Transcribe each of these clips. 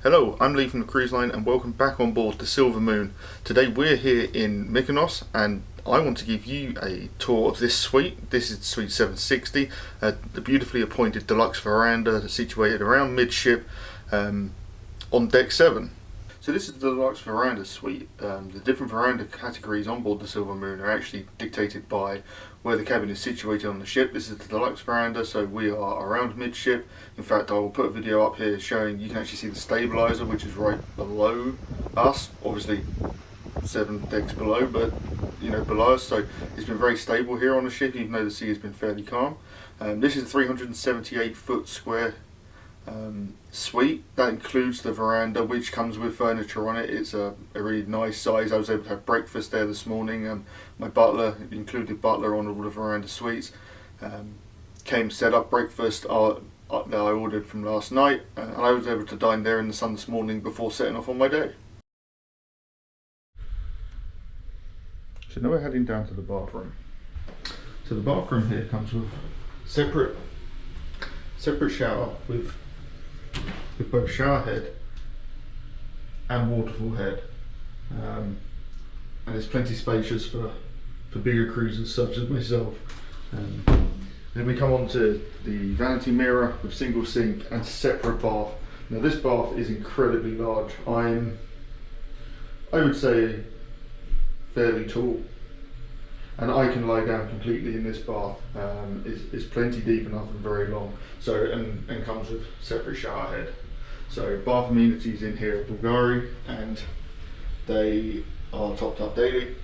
Hello, I'm Lee from the cruise line and welcome back on board the Silver Moon. Today we're here in Mykonos and I want to give you a tour of this suite. This is Suite 760, the beautifully appointed deluxe veranda situated around midship on deck 7. So this is the Deluxe Veranda Suite. The different veranda categories on board the Silver Moon are actually dictated by where the cabin is situated on the ship. This is the Deluxe Veranda, so we are around midship. In fact, I will put a video up here showing you can actually see the stabilizer, which is right below us. Obviously 7 decks below, but below us, so it's been very stable here on the ship even though the sea has been fairly calm. This is a 378 foot square suite. That includes the veranda, which comes with furniture on it. It's a really nice size. I was able to have breakfast there this morning. My butler, included butler on all the veranda suites, came set up breakfast that I ordered from last night, and I was able to dine there in the sun this morning before setting off on my day. So now we're heading down to the bathroom. So the bathroom here comes with separate shower with both shower head and waterfall head, and it's plenty spacious for bigger cruisers such as myself. Then we come on to the vanity mirror with single sink and separate bath. Now this bath is incredibly large. I would say fairly tall, and I can lie down completely in this bath. It's plenty deep enough and very long. So and comes with separate shower head. So bath amenities in here are Bulgari, and they are topped up daily.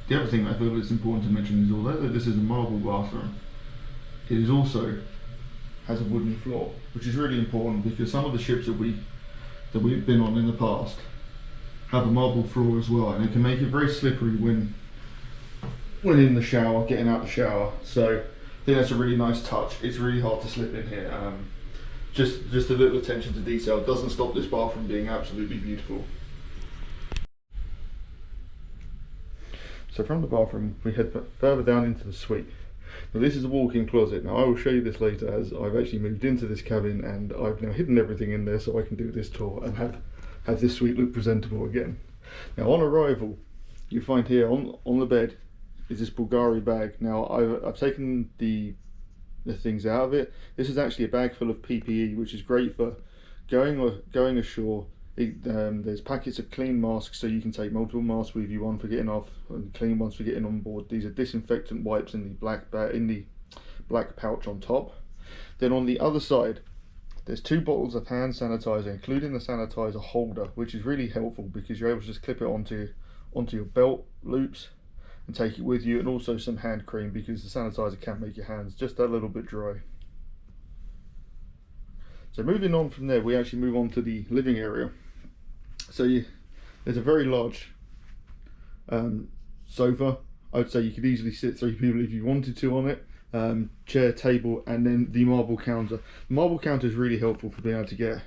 The other thing I feel is important to mention is although this is a marble bathroom, it is also has a wooden floor, which is really important because some of the ships that we've been on in the past have a marble floor as well, and it can make it very slippery when in the shower, getting out the shower. So I think that's a really nice touch. It's really hard to slip in here. Just a little attention to detail doesn't stop this bathroom being absolutely beautiful. So from the bathroom we head further down into the suite. Now this is a walk-in closet. Now I will show you this later, as I've actually moved into this cabin and I've now hidden everything in there so I can do this tour and have this suite look presentable again. Now on arrival, you find here on the bed is this Bulgari bag. Now I've taken the things out of it. This is actually a bag full of PPE, which is great for going ashore. There's packets of clean masks, so you can take multiple masks with you, one for getting off and clean ones for getting on board. These are disinfectant wipes in the black pouch on top. Then on the other side, there's 2 bottles of hand sanitizer, including the sanitizer holder, which is really helpful because you're able to just clip it onto your belt loops and take it with you, and also some hand cream because the sanitizer can make your hands just a little bit dry. So moving on from there, we actually move on to the living area. So there's a very large sofa. I would say you could easily sit 3 people if you wanted to on it. Chair, table, and then the marble counter. The marble counter is really helpful for being able to get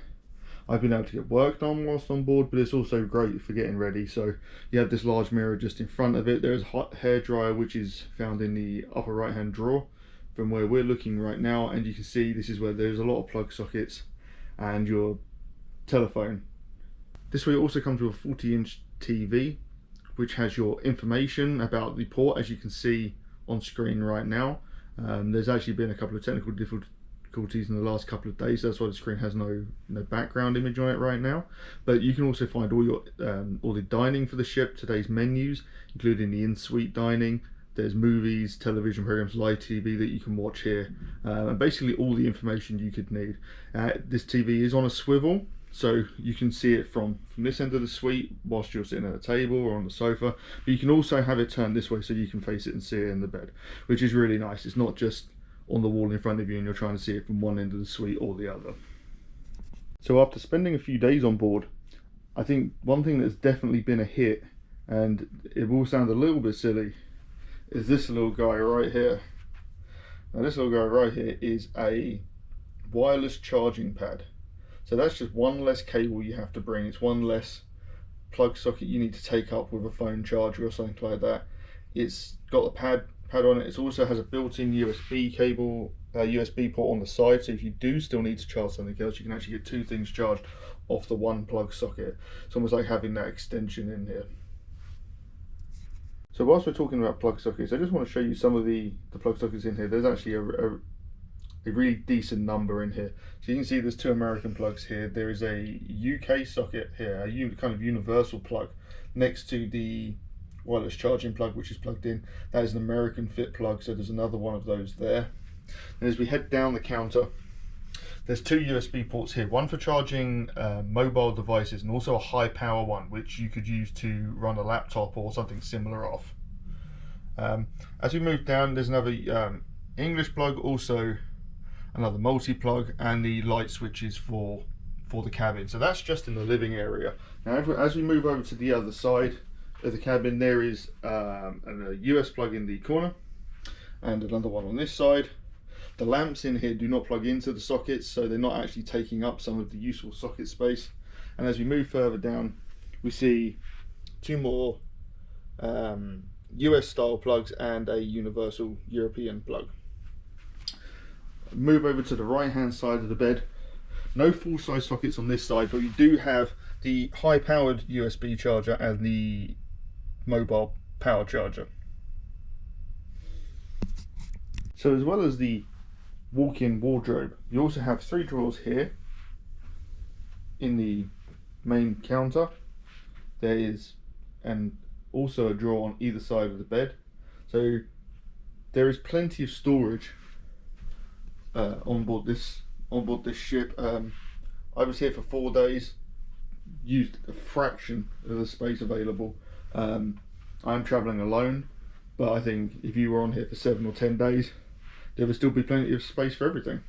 I've been able to get work done whilst on board, but it's also great for getting ready. So you have this large mirror just in front of it. There's a hot hair dryer, which is found in the upper right hand drawer from where we're looking right now, and you can see this is where there's a lot of plug sockets and your telephone. This suite also comes with a 40-inch TV, which has your information about the port, as you can see on screen right now. There's actually been a couple of technical difficulties in the last couple of days, that's why the screen has no background image on it right now. But you can also find all the dining for the ship, today's menus, including the in-suite dining. There's movies, television programs, live TV that you can watch here, and basically all the information you could need. This TV is on a swivel, so you can see it from this end of the suite whilst you're sitting at a table or on the sofa, but you can also have it turned this way so you can face it and see it in the bed, which is really nice. It's not just on the wall in front of you and you're trying to see it from one end of the suite or the other. So after spending a few days on board, I think one thing that's definitely been a hit, and it will sound a little bit silly, is this little guy right here. Now this little guy right here is a wireless charging pad. So that's just one less cable you have to bring. It's one less plug socket you need to take up with a phone charger or something like that. It's got a pad on it. It also has a built-in USB cable USB port on the side, so if you do still need to charge something else, you can actually get two things charged off the one plug socket. It's almost like having that extension in here. So whilst we're talking about plug sockets, I just want to show you some of the plug sockets in here. There's actually a really decent number in here. So you can see there's two American plugs here. There is a UK socket here, a kind of universal plug next to the wireless charging plug, which is plugged in. That is an American fit plug, so there's another one of those there. And as we head down the counter, there's two USB ports here, one for charging mobile devices and also a high power one, which you could use to run a laptop or something similar off. As we move down, there's another English plug, also another multi-plug, and the light switches for the cabin. So that's just in the living area. Now as we move over to the other side of the cabin, there is a US plug in the corner and another one on this side. The lamps in here do not plug into the sockets, so they're not actually taking up some of the useful socket space. And as we move further down, we see two more US style plugs and a universal European plug. Move over to the right hand side of the bed. No full size sockets on this side, but we do have the high powered USB charger and the mobile power charger. So as well as the walk-in wardrobe, you also have three drawers here in the main counter. There is also a drawer on either side of the bed, so there is plenty of storage on board this ship. I was here for 4 days, used a fraction of the space available. I'm travelling alone, but I think if you were on here for 7 or 10 days, there would still be plenty of space for everything.